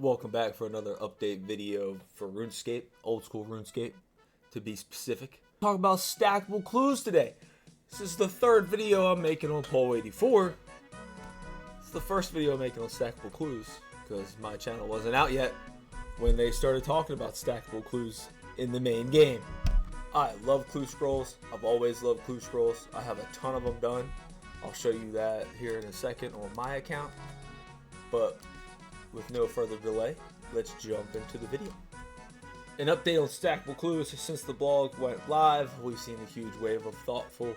Welcome back for another update video for RuneScape, old school RuneScape to be specific. Talk about stackable clues today. This is the third video I'm making on Poll 84. It's the first video I'm making on stackable clues because my channel wasn't out yet when they started talking about stackable clues in the main game. I love clue scrolls. I've always loved clue scrolls. I have a ton of them done. I'll show you that here in a second on my account. But with no further delay, let's jump into the video. An update on stackable clues. Since the blog went live, we've seen a huge wave of thoughtful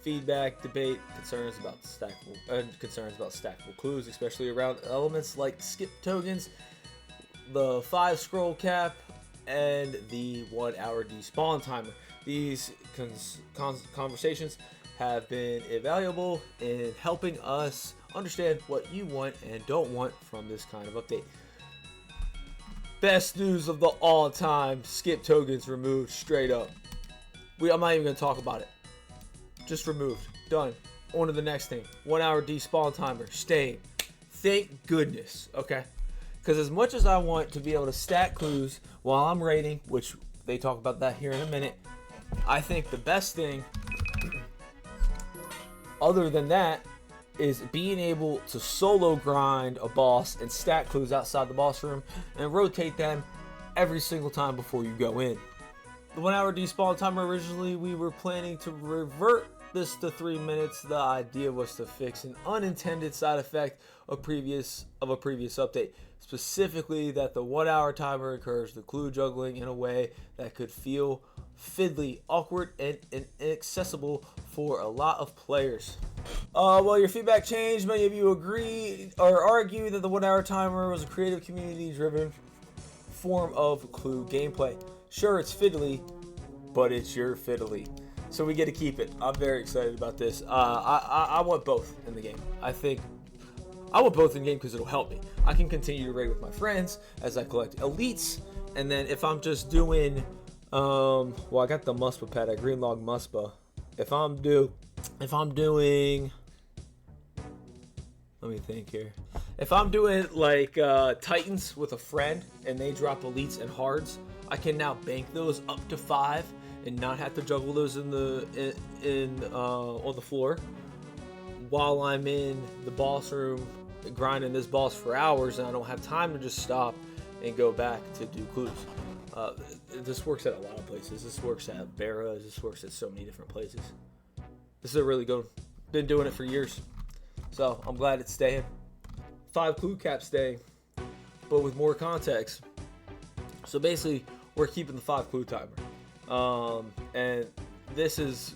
feedback, debate, concerns about stackable clues, especially around elements like skip tokens, the 5 scroll cap, and the 1 hour despawn timer. These conversations have been invaluable in helping us understand what you want and don't want from this kind of update. Best news of the all-time: skip tokens removed straight up. I'm not even going to talk about it. Just removed. Done. On to the next thing. 1 hour despawn timer. Staying. Thank goodness. Okay. Because as much as I want to be able to stack clues while I'm raiding, which they talk about that here in a minute, I think the best thing other than that is being able to solo grind a boss and stack clues outside the boss room and rotate them every single time before you go in. The 1 hour despawn timer, originally we were planning to revert this to 3 minutes. The idea was to fix an unintended side effect of a previous update, specifically that the 1 hour timer encouraged the clue juggling in a way that could feel fiddly, awkward, and inaccessible for a lot of players. Well, your feedback changed. Many of you agree or argue that the 1 hour timer was a creative, community-driven form of clue gameplay. Sure, it's fiddly, but it's your fiddly, so we get to keep it. I'm very excited about this. I want both in the game. I want both in the game because it'll help me. I can continue to raid with my friends as I collect elites, and then if I'm just doing well, I got the Muspa pad, I green log Muspa. If I'm doing, let me think here. If I'm doing like Titans with a friend and they drop elites and hards, I can now bank those up to 5 and not have to juggle those on the floor while I'm in the boss room grinding this boss for hours, and I don't have time to just stop and go back to do clues. This works at a lot of places. This works at Barras. This works at so many different places. This is a really good one. Been doing it for years, so I'm glad it's staying. 5 clue caps staying, but with more context. So basically, we're keeping the 5 clue timer, and this is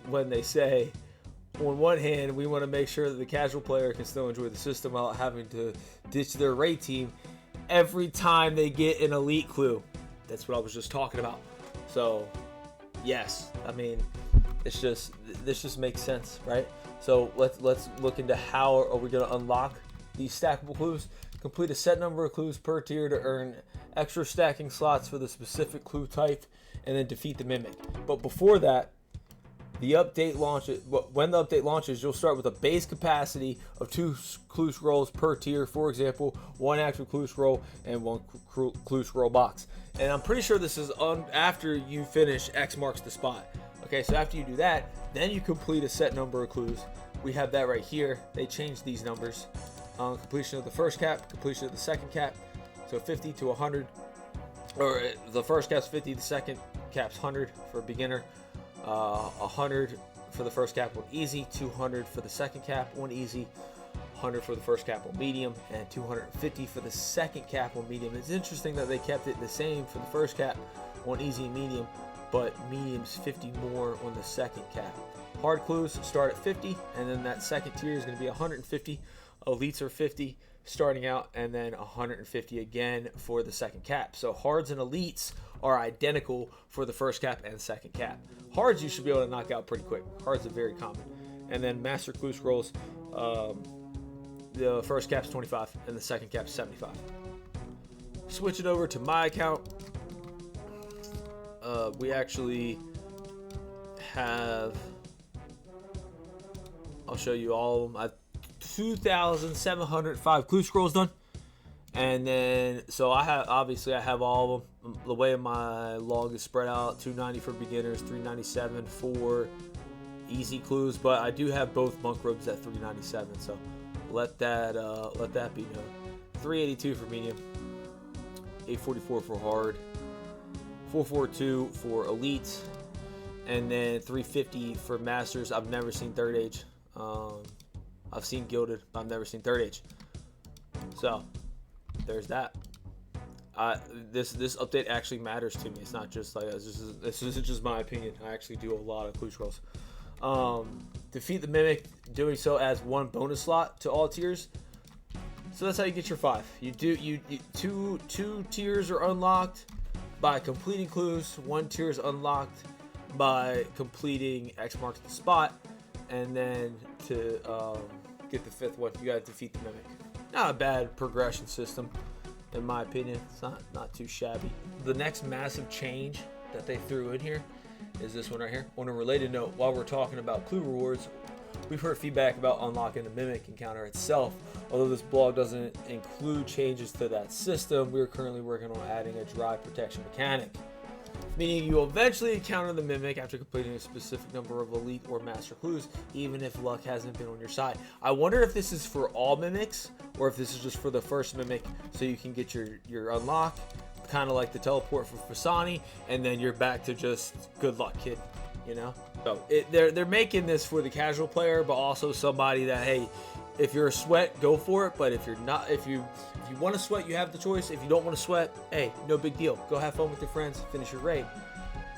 when they say, on one hand, we want to make sure that the casual player can still enjoy the system without having to ditch their raid team every time they get an elite clue. That's what I was just talking about. So yes, I mean, this just makes sense, right? So let's look into how are we going to unlock these stackable clues. Complete a set number of clues per tier to earn extra stacking slots for the specific clue type, and then defeat the mimic. But before that, the update launches. When the update launches, you'll start with a base capacity of 2 clue scrolls per tier. For example, 1 actual clue scroll and 1 clue scroll box. And I'm pretty sure this is after you finish X marks the spot. Okay, so after you do that, then you complete a set number of clues. We have that right here. They changed these numbers. Completion of the first cap, completion of the second cap. So 50 to 100, or the first cap's 50, the second cap's 100 for a beginner. 100 for the first cap on easy, 200 for the second cap on easy, 100 for the first cap on medium, and 250 for the second cap on medium. It's interesting that they kept it the same for the first cap on easy and medium, but medium's 50 more on the second cap. Hard clues start at 50, and then that second tier is going to be 150. Elites are 50 starting out, and then 150 again for the second cap. So hards and elites are identical for the first cap and second cap. Hards you should be able to knock out pretty quick. Hards are very common. And then master clue scrolls, the first cap's 25 and the second cap's 75. Switch it over to my account. We actually have, I'll show you all of them. 2,705 clue scrolls done, And then, so I have, obviously I have all of them. The way my log is spread out, 290 for beginners, 397 for easy clues, but I do have both monk robes at 397, so let that be known. 382 for medium, 844 for hard, 442 for elite, and then 350 for masters. I've never seen third age. I've seen gilded, but I've never seen third age. So there's that. This update actually matters to me. It's not just like this isn't just my opinion. I actually do a lot of clue scrolls. Defeat the mimic, doing so adds 1 bonus slot to all tiers. So that's how you get your 5. Two tiers are unlocked by completing clues. 1 tier is unlocked by completing X marks the spot, and then to get the 5th one, you gotta defeat the mimic. Not a bad progression system, in my opinion. It's not too shabby. The next massive change that they threw in here is this one right here. On a related note, while we're talking about clue rewards, we've heard feedback about unlocking the mimic encounter itself. Although this blog doesn't include changes to that system, we're currently working on adding a drive protection mechanic, meaning you will eventually encounter the mimic after completing a specific number of elite or master clues, even if luck hasn't been on your side. I wonder if this is for all mimics, or if this is just for the first mimic, so you can get your unlock, kind of like the teleport for Fasani, and then you're back to just good luck, kid. You know, so they're making this for the casual player, but also somebody that, hey, if you're a sweat, go for it. But if you're not, if you want to sweat, you have the choice. If you don't want to sweat, hey, no big deal. Go have fun with your friends, finish your raid.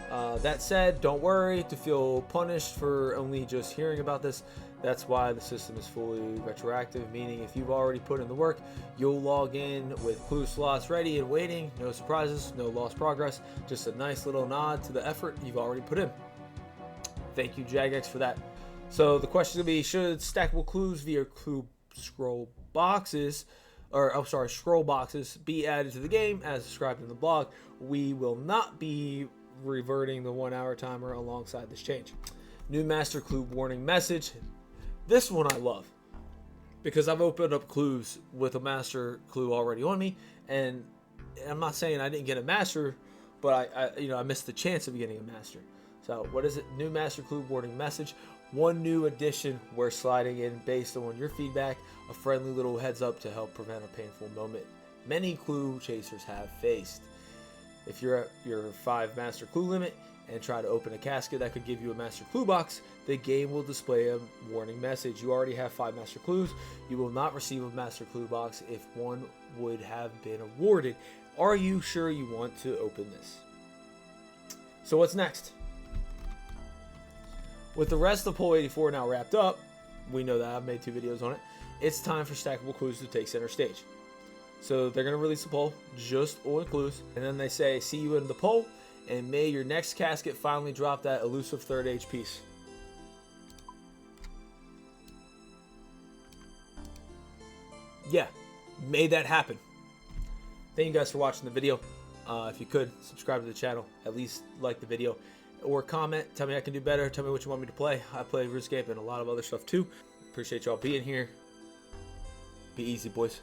That said, don't worry to feel punished for only just hearing about this. That's why the system is fully retroactive, meaning if you've already put in the work, you'll log in with clue slots ready and waiting. No surprises, no lost progress, just a nice little nod to the effort you've already put in. Thank you, Jagex, for that. So the question will be, should stackable clues via clue scroll boxes, scroll boxes be added to the game as described in the blog? We will not be reverting the 1 hour timer alongside this change. New master clue warning message. This one I love because I've opened up clues with a master clue already on me, and I'm not saying I didn't get a master, but I missed the chance of getting a master. So what is it? New master clue warning message. One new addition we're sliding in based on your feedback, a friendly little heads up to help prevent a painful moment many clue chasers have faced. If you're at your 5 master clue limit and try to open a casket that could give you a master clue box, the game will display a warning message. You already have 5 master clues. You will not receive a master clue box if one would have been awarded. Are you sure you want to open this? So what's next? With the rest of Poll 84 now wrapped up, we know that I've made 2 videos on it, it's time for stackable clues to take center stage. So they're going to release a poll just on clues, and then they say, see you in the poll, and may your next casket finally drop that elusive third age piece. Yeah, may that happen. Thank you guys for watching the video. If you could, subscribe to the channel, at least like the video, or comment, tell me I can do better, tell me what you want me to play. I play RuneScape and a lot of other stuff too. Appreciate y'all being here. Be easy, boys.